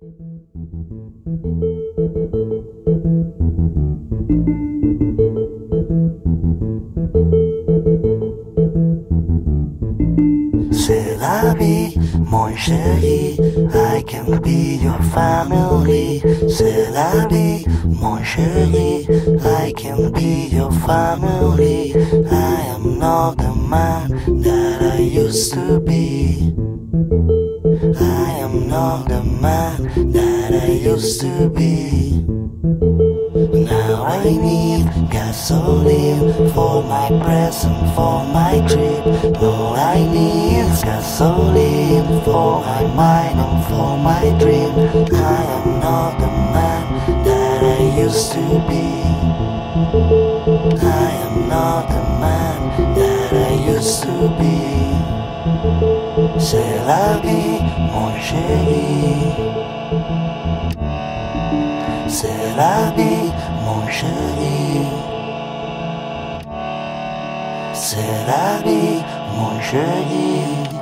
C'est la vie, mon chéri, I can be your family. C'est la vie, mon chéri, I can be your family. I am not the man that I used to be. I am not the man that I used to be. Now I need gasoline for my present, for my trip. All I need is gasoline for my mind and for my dream. I am not the man that I used to be. I am not the man that I used to be. C'est la vie, mon chéri. C'est la vie, mon chéri. C'est la vie, mon chéri.